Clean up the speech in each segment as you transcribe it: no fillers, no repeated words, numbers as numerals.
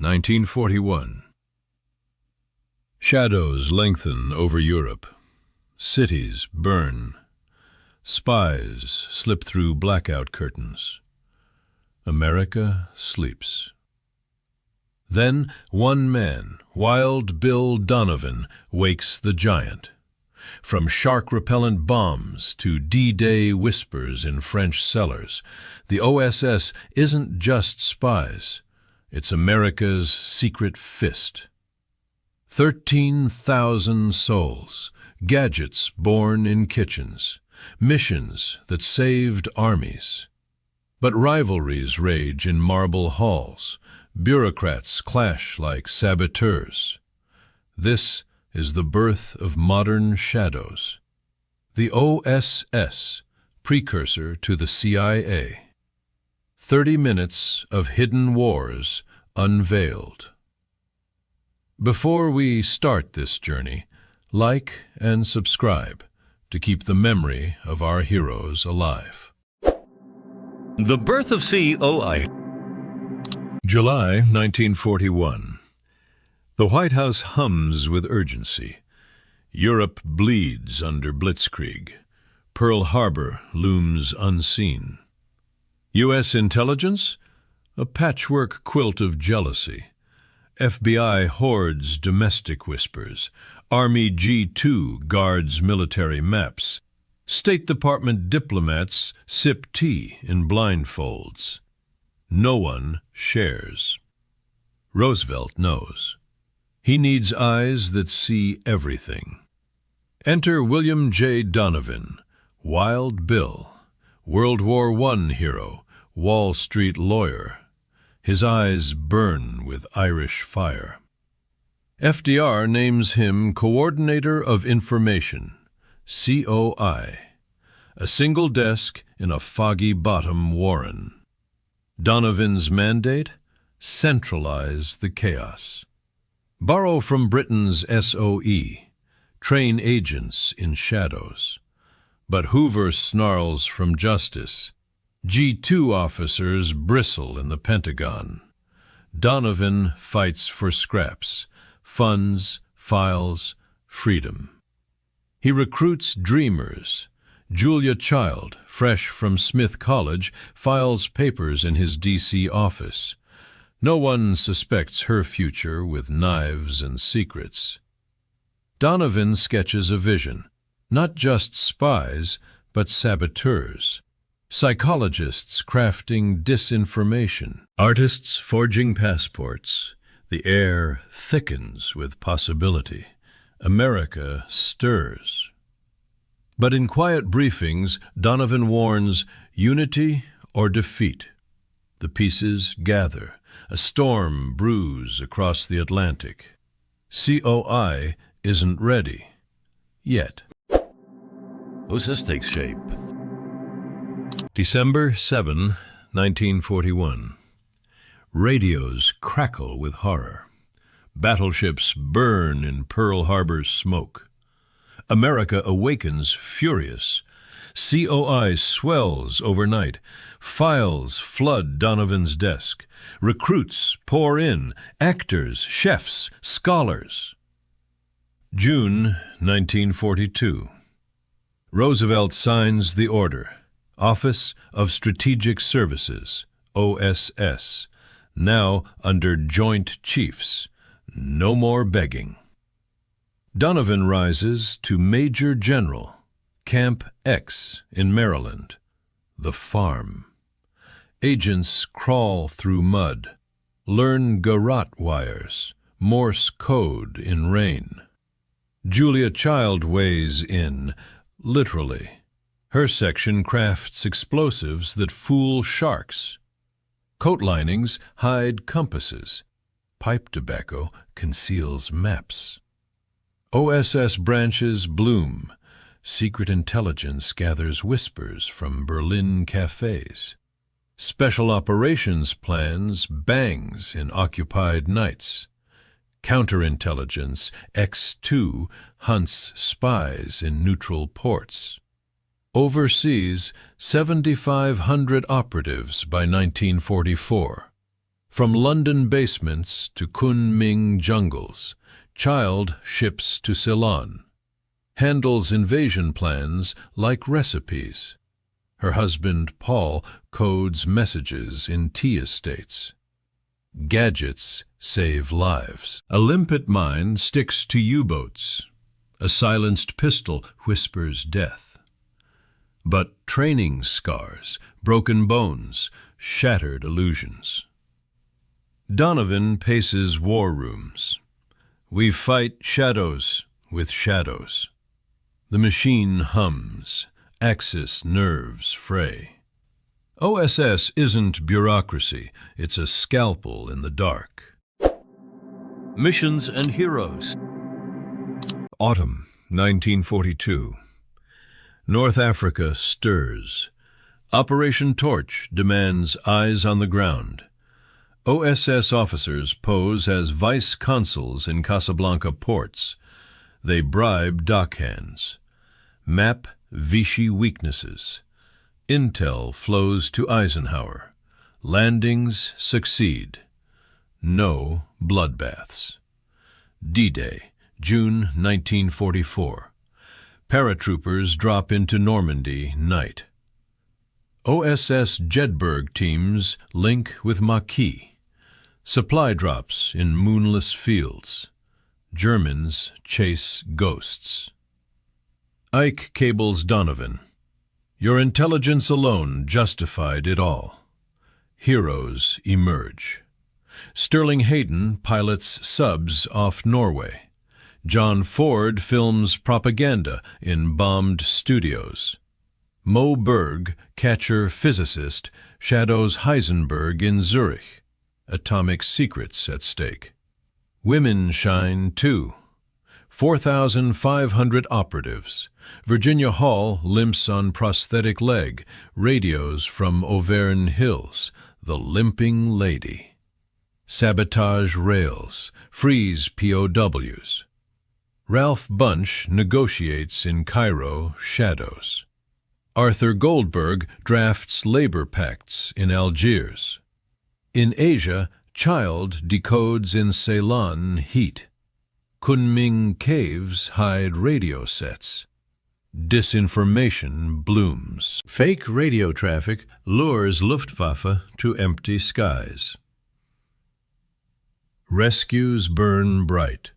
1941. Shadows lengthen over Europe. Cities burn. Spies slip through blackout curtains. America sleeps. Then one man, Wild Bill Donovan, wakes the giant. From shark-repellent bombs to D-Day whispers in French cellars, the OSS isn't just spies. It's America's secret fist. 13,000 souls, gadgets born in kitchens, missions that saved armies. But rivalries rage in marble halls. Bureaucrats clash like saboteurs. This is the birth of modern shadows. The OSS, precursor to the CIA. 30 minutes of hidden wars unveiled. Before we start this journey, like and subscribe to keep the memory of our heroes alive. The birth of COI. July 1941. The White House hums with urgency. Europe bleeds under blitzkrieg. Pearl Harbor looms unseen. U.S. intelligence? A patchwork quilt of jealousy. FBI hoards domestic whispers. Army G2 guards military maps. State Department diplomats sip tea in blindfolds. No one shares. Roosevelt knows. He needs eyes that see everything. Enter William J. Donovan, Wild Bill, World War I hero, Wall Street lawyer. His eyes burn with Irish fire. FDR names him Coordinator of Information, COI, a single desk in a foggy bottom warren. Donovan's mandate? Centralize the chaos. Borrow from Britain's SOE. Train agents in shadows. But Hoover snarls from justice. G2 officers bristle in the Pentagon. Donovan fights for scraps, funds, files, freedom. He recruits dreamers. Julia Child, fresh from Smith College, files papers in his D.C. office. No one suspects her future with knives and secrets. Donovan sketches a vision, not just spies, but saboteurs. Psychologists crafting disinformation. Artists forging passports. The air thickens with possibility. America stirs. But in quiet briefings, Donovan warns unity or defeat. The pieces gather. A storm brews across the Atlantic. COI isn't ready. Yet. OSS takes shape. December 7, 1941. Radios crackle with horror. Battleships burn in Pearl Harbor's smoke. America awakens furious. COI swells overnight. Files flood Donovan's desk. Recruits pour in. Actors, chefs, scholars. June 1942. Roosevelt signs the order. Office of Strategic Services, OSS, now under Joint Chiefs. No more begging. Donovan rises to Major General, Camp X in Maryland, the farm. Agents crawl through mud, learn garrote wires, Morse code in rain. Julia Child weighs in, literally. Her section crafts explosives that fool sharks. Coat linings hide compasses. Pipe tobacco conceals maps. OSS branches bloom. Secret intelligence gathers whispers from Berlin cafes. Special operations plans bangs in occupied nights. Counterintelligence X2 hunts spies in neutral ports. Overseas, 7,500 operatives by 1944. From London basements to Kunming jungles, Child ships to Ceylon. Handles invasion plans like recipes. Her husband, Paul, codes messages in tea estates. Gadgets save lives. A limpet mine sticks to U-boats. A silenced pistol whispers death. But training scars, broken bones, shattered illusions. Donovan paces war rooms. We fight shadows with shadows. The machine hums, Axis nerves fray. OSS isn't bureaucracy, it's a scalpel in the dark. Missions and heroes. Autumn, 1942. North Africa stirs. Operation Torch demands eyes on the ground. OSS officers pose as vice consuls in Casablanca ports. They bribe dockhands. Map Vichy weaknesses. Intel flows to Eisenhower. Landings succeed. No bloodbaths. D-Day, June 1944. Paratroopers drop into Normandy night. OSS Jedburgh teams link with Maquis. Supply drops in moonless fields. Germans chase ghosts. Ike cables Donovan. Your intelligence alone justified it all. Heroes emerge. Sterling Hayden pilots subs off Norway. John Ford films propaganda in bombed studios. Mo Berg, catcher physicist, shadows Heisenberg in Zurich. Atomic secrets at stake. Women shine too. 4,500 operatives. Virginia Hall limps on prosthetic leg. Radios from Auvergne Hills. The limping lady. Sabotage rails. Freeze POWs. Ralph Bunch negotiates in Cairo shadows. Arthur Goldberg drafts labor pacts in Algiers. In Asia, Child decodes in Ceylon heat. Kunming caves hide radio sets. Disinformation blooms. Fake radio traffic lures Luftwaffe to empty skies. Rescues burn bright.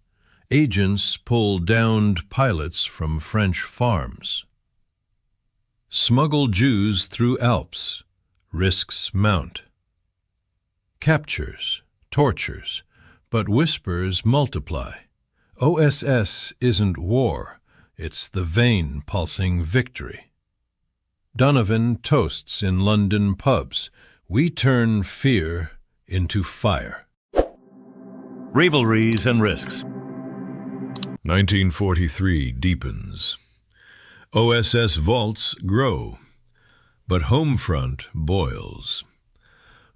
Agents pull downed pilots from French farms. Smuggle Jews through Alps. Risks mount. Captures, tortures, but whispers multiply. OSS isn't war, it's the vein pulsing victory. Donovan toasts in London pubs. We turn fear into fire. Rivalries and risks. 1943 deepens. OSS vaults grow, but Homefront boils.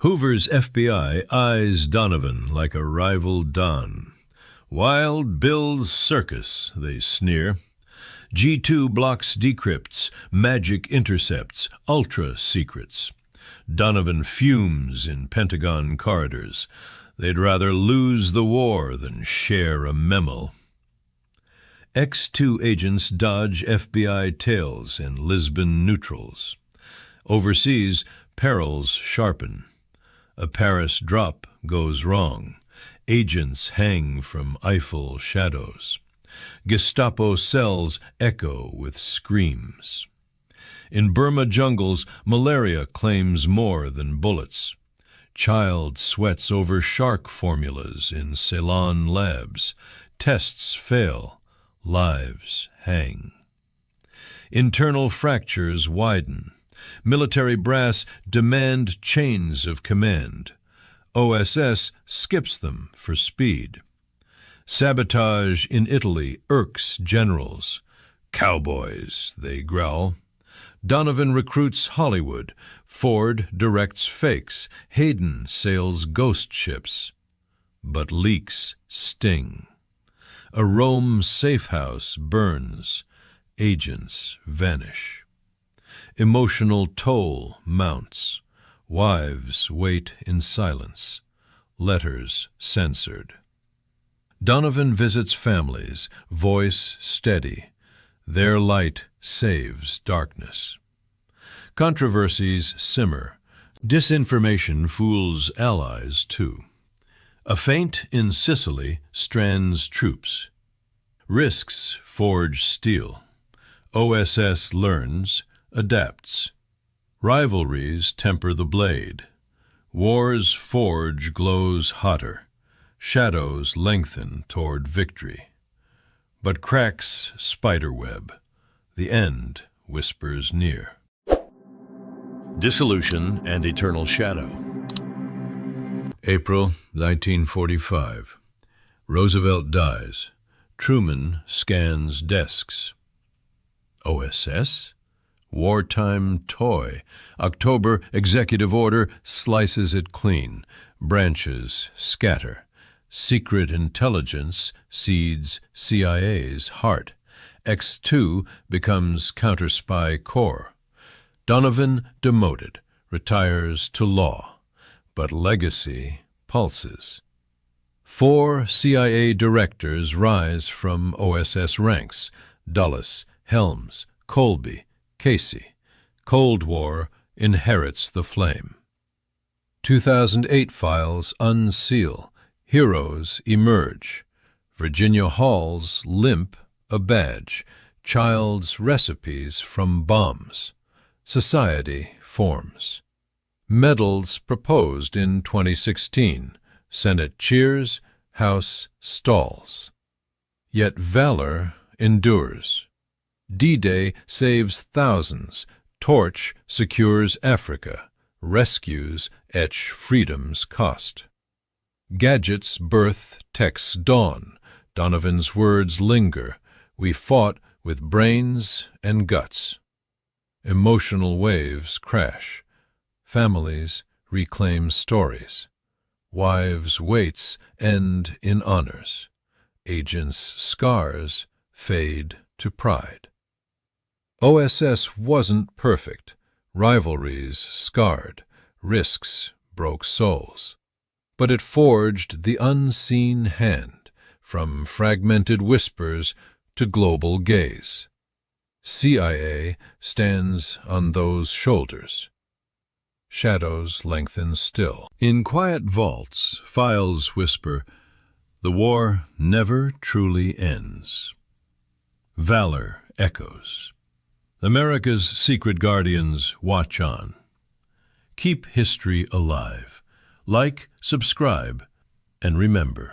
Hoover's FBI eyes Donovan like a rival Don. Wild Bill's circus, they sneer. G2 blocks decrypts, magic intercepts, ultra secrets. Donovan fumes in Pentagon corridors. They'd rather lose the war than share a memo. X2 agents dodge FBI tails in Lisbon neutrals. Overseas, perils sharpen. A Paris drop goes wrong. Agents hang from Eiffel shadows. Gestapo cells echo with screams. In Burma jungles, malaria claims more than bullets. Child sweats over shark formulas in Ceylon labs. Tests fail. Lives hang. Internal fractures widen. Military brass demand chains of command. OSS skips them for speed. Sabotage in Italy irks generals. Cowboys, they growl. Donovan recruits Hollywood. Ford directs fakes. Hayden sails ghost ships. But leaks sting. A Rome safe house burns. Agents vanish. Emotional toll mounts. Wives wait in silence. letters censored. Donovan visits families, voice steady. Their light saves darkness. Controversies simmer. Disinformation fools allies too. A feint in Sicily strands troops. Risks forge steel. OSS learns, adapts. Rivalries temper the blade. War's forge glows hotter. Shadows lengthen toward victory. But cracks spiderweb. The end whispers near. Dissolution and Eternal Shadow. April 1945. Roosevelt dies. Truman scans desks. OSS? Wartime toy. October executive order slices it clean. Branches scatter. Secret intelligence seeds CIA's heart. X2 becomes counter-spy corps. Donovan demoted, retires to law, but legacy pulses. 4 CIA directors rise from OSS ranks: Dulles, Helms, Colby, Casey. Cold War inherits the flame. 2008 files unseal. Heroes emerge. Virginia Hall's limp a badge. Child's recipes from bombs. Society forms. Medals proposed in 2016. Senate cheers, House stalls. Yet valor endures. D-Day saves thousands. Torch secures Africa. Rescues etch freedom's cost. Gadget's birth texts dawn. Donovan's words linger. We fought with brains and guts. Emotional waves crash. Families reclaim stories. Wives' waits end in honors. Agents' scars fade to pride. OSS wasn't perfect. Rivalries scarred. Risks broke souls. But it forged the unseen hand, from fragmented whispers to global gaze. CIA stands on those shoulders. Shadows lengthen still. In quiet vaults, files whisper, the war never truly ends. Valor echoes. America's secret guardians watch on. Keep history alive. Like, subscribe, and remember.